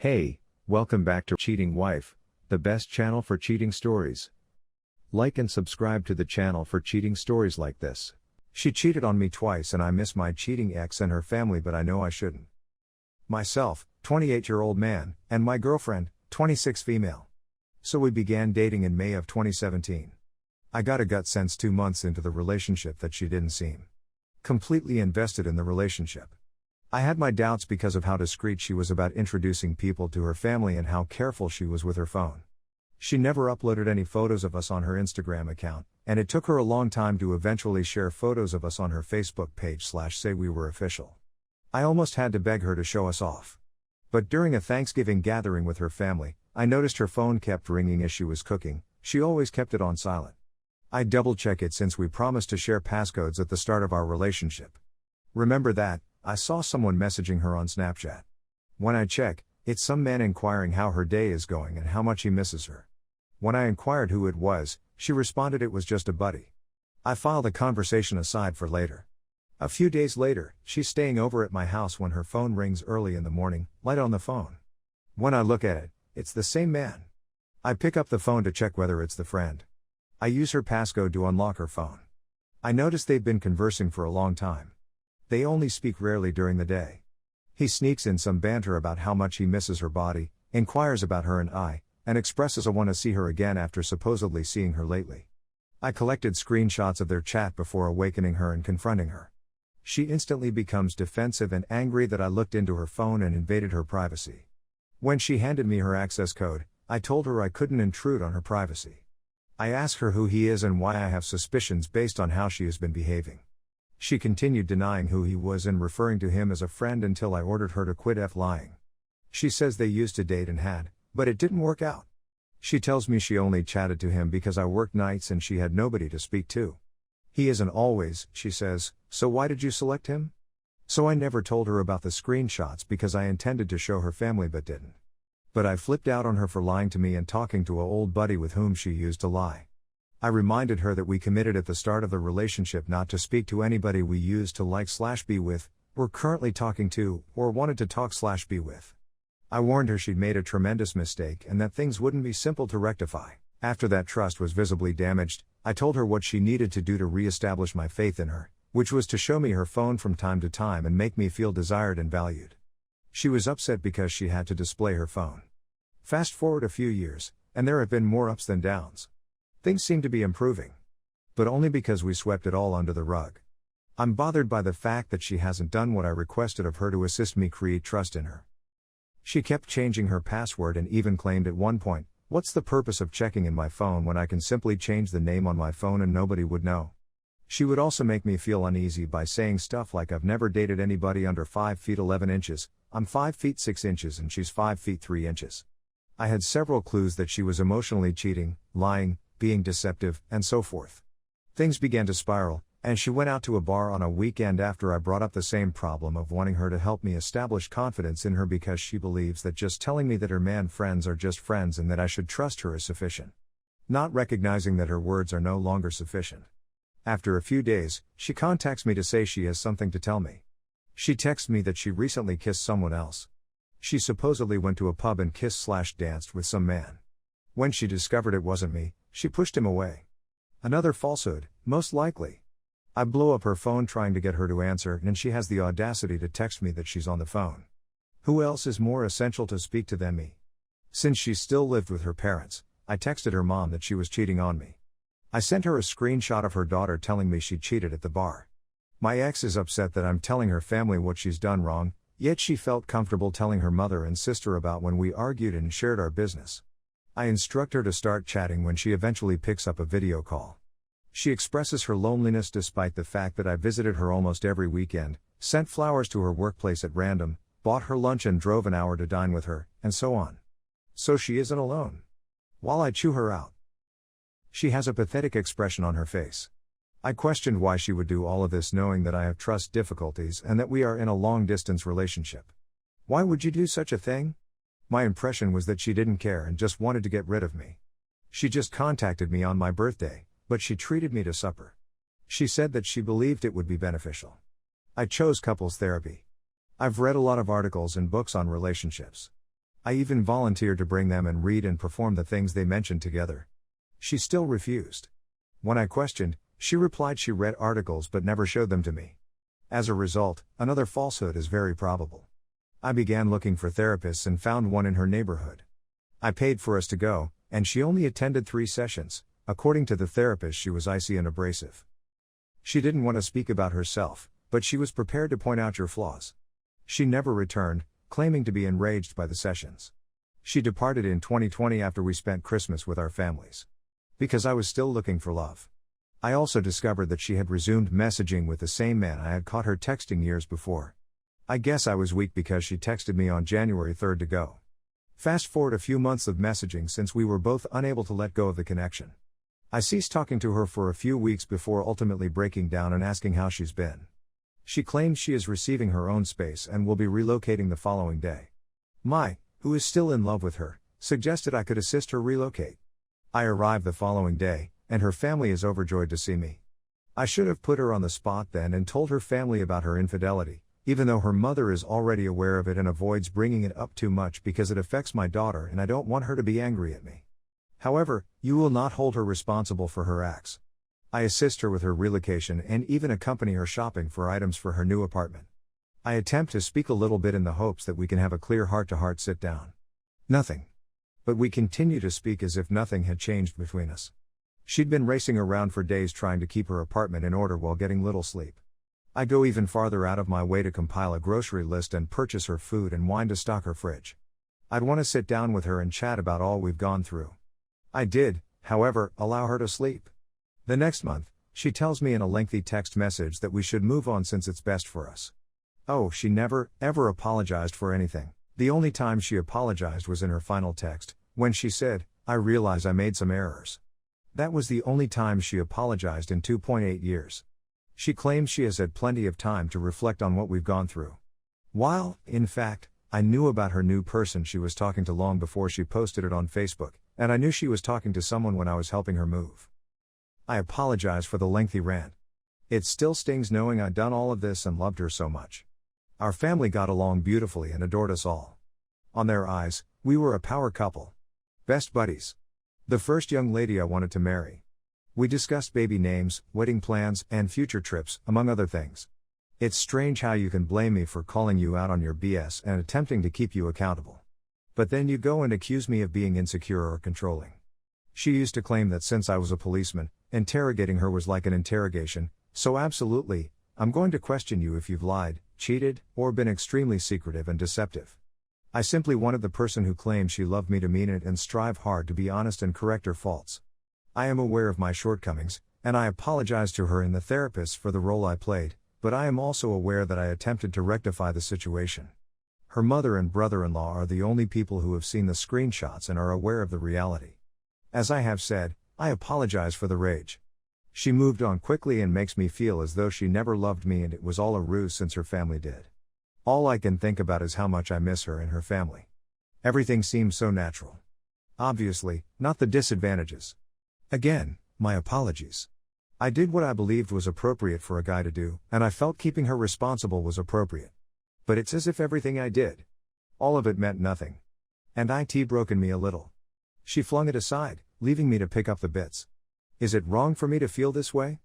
Hey, welcome back to Cheating Wife, the best channel for cheating stories. Like and subscribe to the channel for cheating stories like this. She cheated on me twice and I miss my cheating ex and her family, but I know I shouldn't. Myself, 28-year-old man, and my girlfriend, 26 female. So we began dating in May of 2017. I got a gut sense 2 months into the relationship that she didn't seem completely invested in the relationship. I had my doubts because of how discreet she was about introducing people to her family and how careful she was with her phone. She never uploaded any photos of us on her Instagram account, and it took her a long time to eventually share photos of us on her Facebook page / say we were official. I almost had to beg her to show us off. But during a Thanksgiving gathering with her family, I noticed her phone kept ringing as she was cooking. She always kept it on silent. I double-check it since we promised to share passcodes at the start of our relationship. Remember that? I saw someone messaging her on Snapchat. When I check, it's some man inquiring how her day is going and how much he misses her. When I inquired who it was, she responded it was just a buddy. I filed a conversation aside for later. A few days later, she's staying over at my house when her phone rings early in the morning, light on the phone. When I look at it, it's the same man. I pick up the phone to check whether it's the friend. I use her passcode to unlock her phone. I notice they've been conversing for a long time. They only speak rarely during the day. He sneaks in some banter about how much he misses her body, inquires about her and expresses a want to see her again after supposedly seeing her lately. I collected screenshots of their chat before awakening her and confronting her. She instantly becomes defensive and angry that I looked into her phone and invaded her privacy. When she handed me her access code, I told her I couldn't intrude on her privacy. I asked her who he is and why I have suspicions based on how she has been behaving. She continued denying who he was and referring to him as a friend until I ordered her to quit lying. She says they used to date and had, but it didn't work out. She tells me she only chatted to him because I worked nights and she had nobody to speak to. He isn't always, she says, so why did you select him? So I never told her about the screenshots because I intended to show her family but didn't. But I flipped out on her for lying to me and talking to an old buddy with whom she used to lie. I reminded her that we committed at the start of the relationship not to speak to anybody we used to like/be with, were currently talking to, or wanted to talk/be with. I warned her she'd made a tremendous mistake and that things wouldn't be simple to rectify. After that trust was visibly damaged, I told her what she needed to do to re-establish my faith in her, which was to show me her phone from time to time and make me feel desired and valued. She was upset because she had to display her phone. Fast forward a few years, and there have been more ups than downs. Things seem to be improving. But only because we swept it all under the rug. I'm bothered by the fact that she hasn't done what I requested of her to assist me create trust in her. She kept changing her password and even claimed at one point, "What's the purpose of checking in my phone when I can simply change the name on my phone and nobody would know?" She would also make me feel uneasy by saying stuff like I've never dated anybody under 5 feet 11 inches, I'm 5 feet 6 inches and she's 5 feet 3 inches. I had several clues that she was emotionally cheating, lying, being deceptive, and so forth. Things began to spiral, and she went out to a bar on a weekend after I brought up the same problem of wanting her to help me establish confidence in her because she believes that just telling me that her man friends are just friends and that I should trust her is sufficient. Not recognizing that her words are no longer sufficient. After a few days, she contacts me to say she has something to tell me. She texts me that she recently kissed someone else. She supposedly went to a pub and kissed/danced with some man. When she discovered it wasn't me, she pushed him away. Another falsehood, most likely. I blow up her phone trying to get her to answer and she has the audacity to text me that she's on the phone. Who else is more essential to speak to than me? Since she still lived with her parents, I texted her mom that she was cheating on me. I sent her a screenshot of her daughter telling me she cheated at the bar. My ex is upset that I'm telling her family what she's done wrong, yet she felt comfortable telling her mother and sister about when we argued and shared our business. I instruct her to start chatting when she eventually picks up a video call. She expresses her loneliness despite the fact that I visited her almost every weekend, sent flowers to her workplace at random, bought her lunch and drove an hour to dine with her, and so on. So she isn't alone. While I chew her out, she has a pathetic expression on her face. I questioned why she would do all of this knowing that I have trust difficulties and that we are in a long-distance relationship. Why would you do such a thing? My impression was that she didn't care and just wanted to get rid of me. She just contacted me on my birthday, but she treated me to supper. She said that she believed it would be beneficial. I chose couples therapy. I've read a lot of articles and books on relationships. I even volunteered to bring them and read and perform the things they mentioned together. She still refused. When I questioned, she replied she read articles but never showed them to me. As a result, another falsehood is very probable. I began looking for therapists and found one in her neighborhood. I paid for us to go, and she only attended 3 sessions. According to the therapist, she was icy and abrasive. She didn't want to speak about herself, but she was prepared to point out your flaws. She never returned, claiming to be enraged by the sessions. She departed in 2020 after we spent Christmas with our families. Because I was still looking for love. I also discovered that she had resumed messaging with the same man I had caught her texting years before. I guess I was weak because she texted me on January 3rd to go. Fast forward a few months of messaging since we were both unable to let go of the connection. I ceased talking to her for a few weeks before ultimately breaking down and asking how she's been. She claims she is receiving her own space and will be relocating the following day. Who is still in love with her, suggested I could assist her relocate. I arrived the following day, and her family is overjoyed to see me. I should have put her on the spot then and told her family about her infidelity, even though her mother is already aware of it and avoids bringing it up too much because it affects my daughter and I don't want her to be angry at me. However, you will not hold her responsible for her acts. I assist her with her relocation and even accompany her shopping for items for her new apartment. I attempt to speak a little bit in the hopes that we can have a clear heart-to-heart sit-down. Nothing. But we continue to speak as if nothing had changed between us. She'd been racing around for days trying to keep her apartment in order while getting little sleep. I go even farther out of my way to compile a grocery list and purchase her food and wine to stock her fridge. I'd want to sit down with her and chat about all we've gone through. I did, however, allow her to sleep. The next month, she tells me in a lengthy text message that we should move on since it's best for us. Oh, she never, ever apologized for anything. The only time she apologized was in her final text, when she said, "I realize I made some errors." That was the only time she apologized in 2.8 years. She claims she has had plenty of time to reflect on what we've gone through. While, in fact, I knew about her new person she was talking to long before she posted it on Facebook, and I knew she was talking to someone when I was helping her move. I apologize for the lengthy rant. It still stings knowing I'd done all of this and loved her so much. Our family got along beautifully and adored us all. On their eyes, we were a power couple. Best buddies. The first young lady I wanted to marry. We discussed baby names, wedding plans, and future trips, among other things. It's strange how you can blame me for calling you out on your BS and attempting to keep you accountable. But then you go and accuse me of being insecure or controlling. She used to claim that since I was a policeman, interrogating her was like an interrogation, so absolutely, I'm going to question you if you've lied, cheated, or been extremely secretive and deceptive. I simply wanted the person who claims she loved me to mean it and strive hard to be honest and correct her faults. I am aware of my shortcomings, and I apologize to her and the therapist for the role I played, but I am also aware that I attempted to rectify the situation. Her mother and brother-in-law are the only people who have seen the screenshots and are aware of the reality. As I have said, I apologize for the rage. She moved on quickly and makes me feel as though she never loved me and it was all a ruse since her family did. All I can think about is how much I miss her and her family. Everything seems so natural. Obviously, not the disadvantages. Again, my apologies. I did what I believed was appropriate for a guy to do, and I felt keeping her responsible was appropriate. But it's as if everything I did, all of it meant nothing. And it broken me a little. She flung it aside, leaving me to pick up the bits. Is it wrong for me to feel this way?